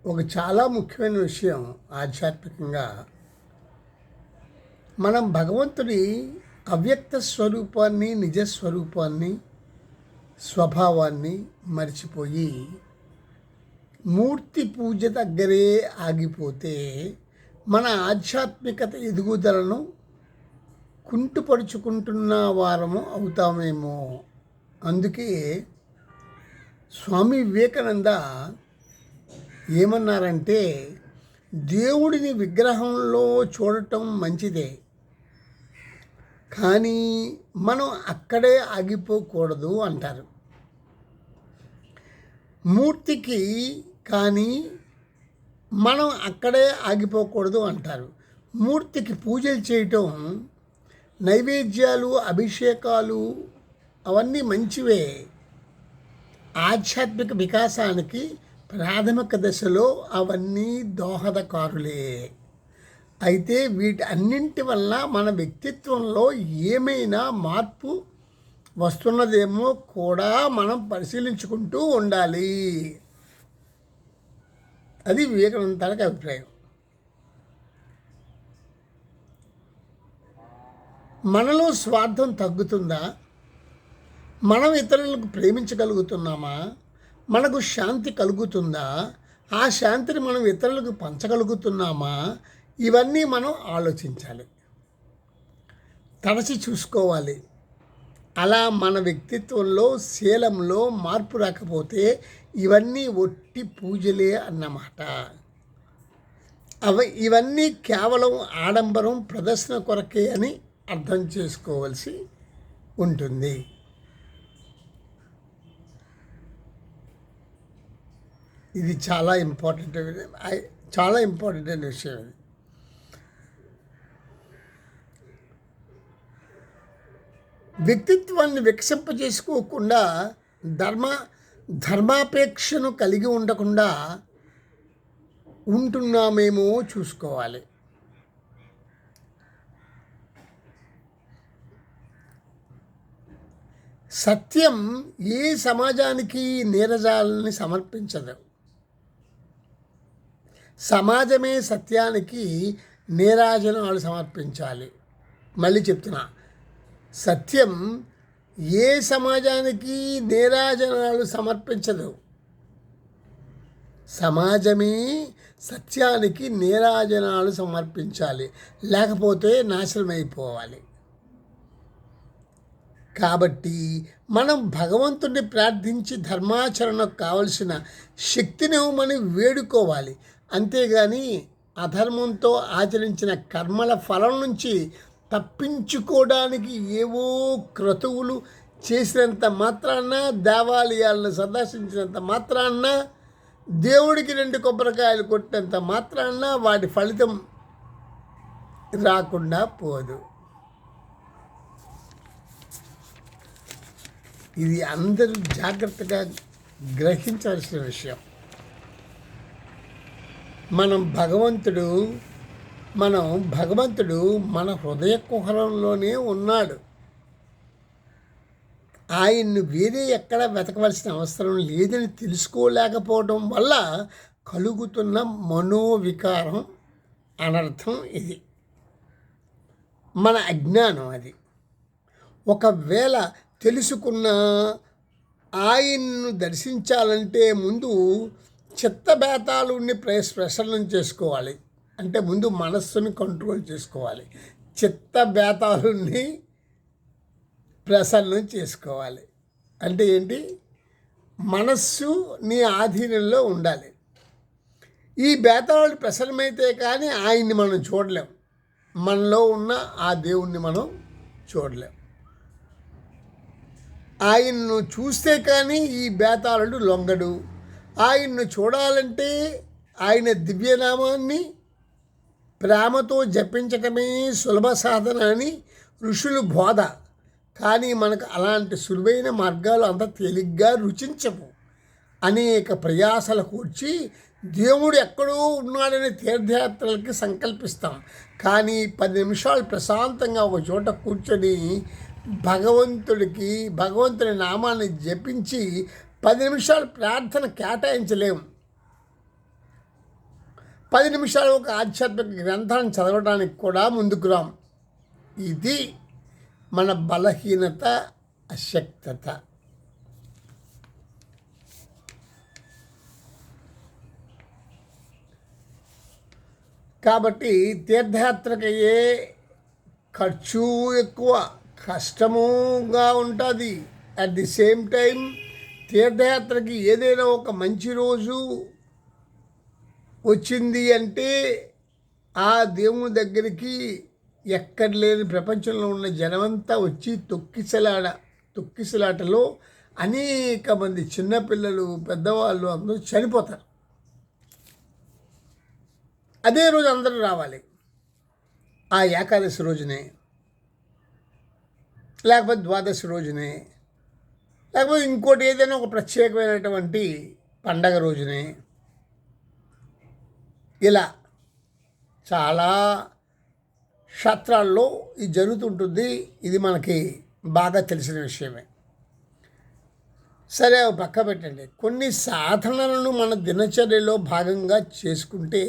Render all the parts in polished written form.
ఒక చాలా ముఖ్యమైన విషయం ఆధ్యాత్మికంగా మనం భగవంతుడి అవ్యక్త స్వరూపాన్ని నిజస్వరూపాన్ని స్వభావాన్ని మర్చిపోయి మూర్తి పూజ దగ్గరే ఆగిపోతే మన ఆధ్యాత్మికత ఎదుగుదలను కుంటుపరుచుకుంటున్న వారము అవుతామేమో. అందుకే స్వామి వివేకానంద ఏమన్నారంటే, దేవుడిని విగ్రహంలో చూడటం మంచిదే, కానీ మనం అక్కడే ఆగిపోకూడదు అంటారు. మూర్తికి కానీ మనం అక్కడే ఆగిపోకూడదు అంటారు. మూర్తికి పూజలు చేయటం, నైవేద్యాలు, అభిషేకాలు అవన్నీ మంచివే. ఆధ్యాత్మిక వికాసానికి ప్రాథమిక దశలో అవన్నీ దోహదకారులే. అయితే వీటి అన్నింటి వల్ల మన వ్యక్తిత్వంలో ఏమైనా మార్పు వస్తున్నదేమో కూడా మనం పరిశీలించుకుంటూ ఉండాలి. అది వివేకానంద అభిప్రాయం. మనలో స్వార్థం తగ్గుతుందా? మనం ఇతరులకు ప్రేమించగలుగుతున్నామా? మనకు శాంతి కలుగుతుందా? ఆ శాంతిని మనం ఇతరులకు పంచగలుగుతున్నామా? ఇవన్నీ మనం ఆలోచించాలి, తరచి చూసుకోవాలి. అలా మన వ్యక్తిత్వంలో, శీలంలో మార్పు రాకపోతే ఇవన్నీ ఒట్టి పూజలే అన్నమాట. ఇవన్నీ కేవలం ఆడంబరం, ప్రదర్శన కొరకే అని అర్థం చేసుకోవాల్సి ఉంటుంది. ఇది చాలా ఇంపార్టెంట్ అయిన విషయం. ఇది వ్యక్తిత్వాన్ని వికసింపజేసుకోకుండా ధర్మాపేక్షను కలిగి ఉండకుండా ఉంటున్నామేమో చూసుకోవాలి. సత్యం ఏ సమాజానికి నీరజాలని సమర్పించదు. సమాజమే సత్యానికి నీరాజనాలు సమర్పించాలి. మళ్ళీ చెప్తున్నా, సత్యం ఏ సమాజానికి నీరాజనాలు సమర్పించదు. సమాజమే సత్యానికి నీరాజనాలు సమర్పించాలి, లేకపోతే నాశనం అయిపోవాలి. కాబట్టి మనం భగవంతుడిని ప్రార్థించి ధర్మాచరణకు కావలసిన శక్తినివ్వమని వేడుకోవాలి. అంతేగాని అధర్మంతో ఆచరించిన కర్మల ఫలం నుంచి తప్పించుకోవడానికి ఏవో క్రతువులు చేసినంత మాత్రాన, దేవాలయాలను సందర్శించినంత మాత్రాన, దేవుడికి 2 కొబ్బరికాయలు కొట్టినంత మాత్రాన వాటి ఫలితం రాకుండా పోదు. ఇది అందరూ జాగ్రత్తగా గ్రహించవలసిన విషయం. భగవంతుడు మన హృదయ కుహరంలోనే ఉన్నాడు. ఆయన్ను వేరే ఎక్కడ వెతకవలసిన అవసరం లేదని తెలుసుకోలేకపోవడం వల్ల కలుగుతున్న మనోవికారం, అనర్థం ఇది. మన అజ్ఞానం అది. ఒకవేళ తెలుసుకున్న ఆయన్ను దర్శించాలంటే ముందు చిత్తభేతాలుని ప్రసన్నం చేసుకోవాలి. అంటే ముందు మనస్సుని కంట్రోల్ చేసుకోవాలి. చిత్తభేతాలుని ప్రసన్నం చేసుకోవాలి అంటే ఏంటి? మనస్సు నీ ఆధీనంలో ఉండాలి. ఈ బేతాళుడు ప్రసన్నమైతే కానీ ఆయన్ని మనం చూడలేం. మనలో ఉన్న ఆ దేవుణ్ణి మనం చూడలేం. ఆయన్ను చూస్తే కానీ ఈ బేతాళుడు లొంగడు. ఆయన్ను చూడాలంటే ఆయన దివ్యనామాన్ని ప్రేమతో జపించటమే సులభ సాధన అని ఋషులు బోధ. కానీ మనకు అలాంటి సులువైన మార్గాలు అంత తేలిగ్గా రుచించవు. అనేక ప్రయాసలు కూర్చి దేవుడు ఎక్కడో ఉన్నాడని తీర్థయాత్రలకి సంకల్పిస్తాం. కానీ 10 నిమిషాలు ప్రశాంతంగా ఒక చోట కూర్చొని భగవంతుని నామాన్ని జపించి 10 నిమిషాలు ప్రార్థన కేటాయించలేము. 10 నిమిషాలు ఒక ఆధ్యాత్మిక గ్రంథాన్ని చదవడానికి కూడా ముందుకు రాం. ఇది మన బలహీనత, అశక్తత. కాబట్టి తీర్థయాత్రకయ్యే ఖర్చు ఎక్కువ, కష్టముగా ఉంటుంది. అట్ ది సేమ్ టైం తీర్థయాత్రకి ఏదైనా ఒక మంచి రోజు వచ్చింది అంటే ఆ దేవుని దగ్గరికి ఎక్కడ లేని ప్రపంచంలో ఉన్న జనమంతా వచ్చి తొక్కిసలాటలో అనేక మంది చిన్నపిల్లలు, పెద్దవాళ్ళు అందరూ చనిపోతారు. అదే రోజు అందరూ రావాలి, ఆ ఏకాదశి రోజునే, లేకపోతే ద్వాదశి రోజునే, లేకపోతే ఇంకోటి ఏదైనా ఒక ప్రత్యేకమైనటువంటి పండగ రోజునే. ఇలా చాలా క్షేత్రాల్లో ఇది జరుగుతుంటుంది. ఇది మనకి బాగా తెలిసిన విషయమే. సరే, పక్క పెట్టండి. కొన్ని సాధనలను మన దినచర్యలో భాగంగా చేసుకుంటే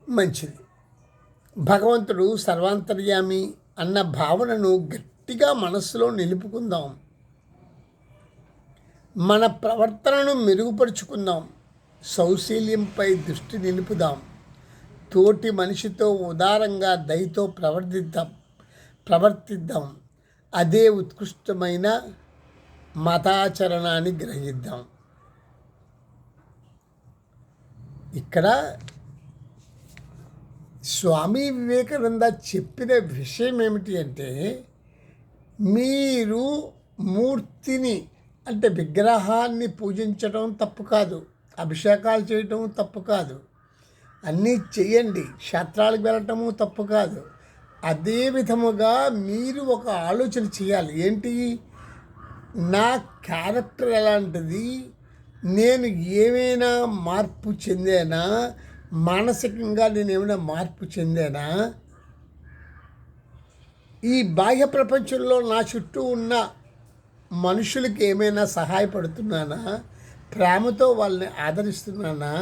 మంచిది. భగవంతుడు సర్వాంతర్యామి అన్న భావనను గట్టిగా మనస్సులో నిలుపుకుందాం. మన ప్రవర్తనను మెరుగుపరుచుకుందాం. సౌశీల్యంపై దృష్టి నిలుపుదాం. తోటి మనిషితో ఉదారంగా దయతో ప్రవర్తిద్దాం. అదే ఉత్కృష్టమైన మతాచరణాన్ని గ్రహిద్దాం. ఇక్కడ స్వామి వివేకానంద చెప్పిన విషయం ఏమిటి అంటే, మీరు మూర్తిని అంటే విగ్రహాన్ని పూజించడం తప్పు కాదు, అభిషేకాలు చేయటం తప్పు కాదు, అన్నీ చెయ్యండి, క్షేత్రాలకు వెళ్ళటము తప్పు కాదు. అదే విధముగా మీరు ఒక ఆలోచన చేయాలి. ఏంటి, నా క్యారెక్టర్ ఎలాంటిది, నేను ఏమైనా మార్పు చెందానా, మానసికంగా నేను ఏమైనా మార్పు చెందానా, ఈ బాహ్య ప్రపంచంలో నా చుట్టూ ఉన్న మనుషులకి ఏమైనా సహాయపడుతున్నానా, ప్రేమతో వాళ్ళని ఆదరిస్తున్నానా,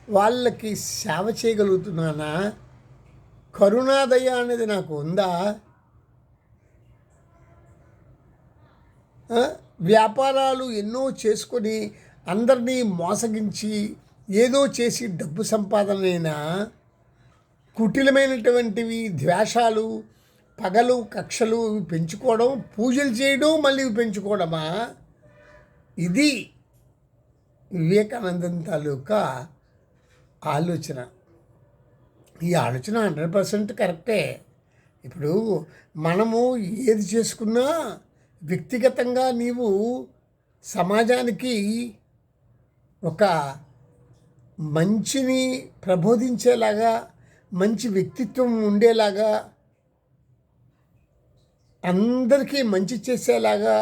వాళ్ళకి సేవ చేయగలుగుతున్నానా, కరుణాదయ అనేది నాకు ఉందా, వ్యాపారాలు ఎన్నో చేసుకొని అందరినీ మోసగించి ఏదో చేసి డబ్బు సంపాదనైనా, కుటిలమైనటువంటివి ద్వేషాలు, పగలు, కక్షలు పెంచుకోవడం, పూజలు చేయడం, మళ్ళీ పెంచుకోవడమా? ఇది వివేకానందం తాలూకా ఆలోచన. ఈ ఆలోచన 100% కరెక్టే. ఇప్పుడు మనము ఏది చేసుకున్నా వ్యక్తిగతంగా నీవు సమాజానికి ఒక మంచిని ప్రబోధించేలాగా, మంచి వ్యక్తిత్వం ఉండేలాగా, అందరికీ మంచి చేసేలాగా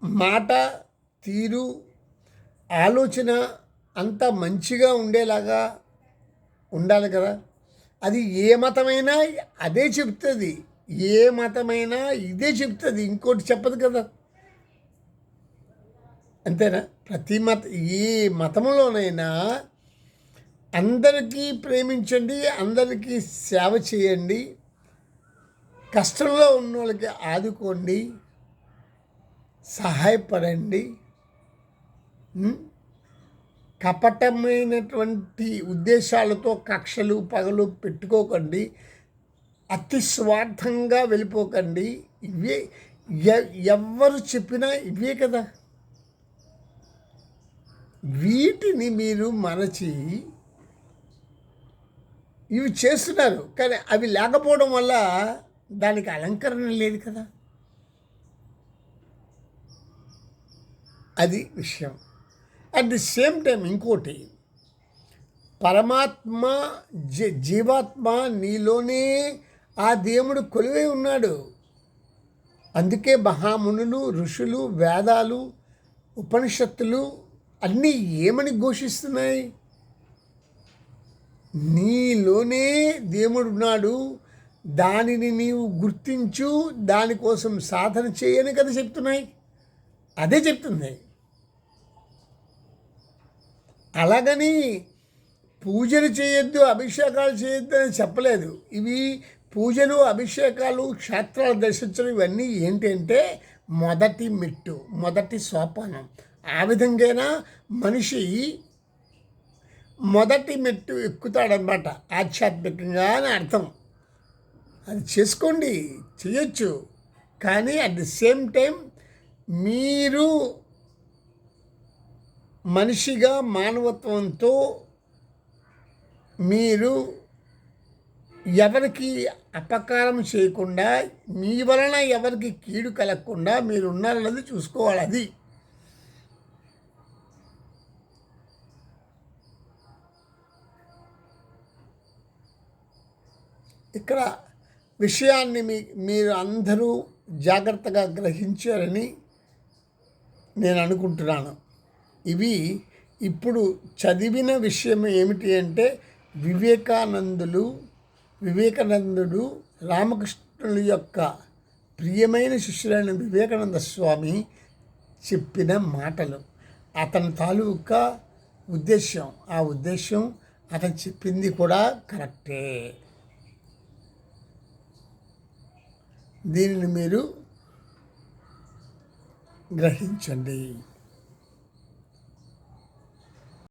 మాట తీరు ఆలోచన అంతా మంచిగా ఉండేలాగా ఉండాలి కదా. అది ఏ మతమైనా అదే చెప్తుంది, ఏ మతమైనా ఇదే చెప్తుంది, ఇంకోటి చెప్పదు కదా. అంతేనా? ప్రతి ఏ మతంలోనైనా అందరికీ ప్రేమించండి, అందరికీ సేవ చేయండి, కష్టంలో ఉన్న వాళ్ళకి ఆదుకోండి, సహాయపడండి. కపటమైనటువంటి ఉద్దేశాలతో కక్షలు పగలు పెట్టుకోకండి, అతి స్వార్థంగా వెళ్ళిపోకండి. ఇవే ఎవరు చెప్పినా ఇవే కదా. వీటిని మీరు మరచి ఇవి చేస్తున్నారు, కానీ అవి లేకపోవడం వల్ల దానికి అలంకరణ లేదు కదా. అది విషయం. అట్ ది సేమ్ టైం ఇంకోటి, పరమాత్మ జీవాత్మ నీలోనే ఆ దేవుడు కొలువై ఉన్నాడు. అందుకే మహామునులు, ఋషులు, వేదాలు, ఉపనిషత్తులు అన్నీ ఏమని ఘోషిస్తున్నాయి? నీలోనే దేవుడు ఉన్నాడు, దానిని నీవు గుర్తించు, దానికోసం సాధన చేయని కదా చెప్తున్నాయి. అదే చెప్తుంది. అలాగని పూజలు చేయొద్దు, అభిషేకాలు చేయొద్దు అని చెప్పలేదు. ఇవి పూజలు, అభిషేకాలు, క్షేత్రాలు దర్శించడం ఇవన్నీ ఏంటంటే మొదటి మెట్టు, మొదటి సోపానం. ఆ విధంగా మనిషి మొదటి మెట్టు ఎక్కుతాడనమాట ఆధ్యాత్మికంగా అని అర్థం. అది చేసుకోండి, చేయొచ్చు. కానీ అట్ ది సేమ్ టైం మీరు మనిషిగా మానవత్వంతో మీరు ఎవరికి అపకారం చేయకుండా, మీ వలన ఎవరికి కీడు కలగకుండా మీరు ఉన్నారన్నది చూసుకోవాలి. అది ఇక్కడ విషయాన్ని మీరు అందరూ జాగ్రత్తగా గ్రహించారని నేను అనుకుంటున్నాను. ఇవి ఇప్పుడు చదివిన విషయం ఏమిటి అంటే వివేకానందుడు రామకృష్ణుల యొక్క ప్రియమైన శిష్యులైన వివేకానంద స్వామి చెప్పిన మాటలు. అతని తాలూకా ఉద్దేశం, ఆ ఉద్దేశం అతను చెప్పింది కూడా కరెక్టే. దీనిని మీరు గ్రహించండి.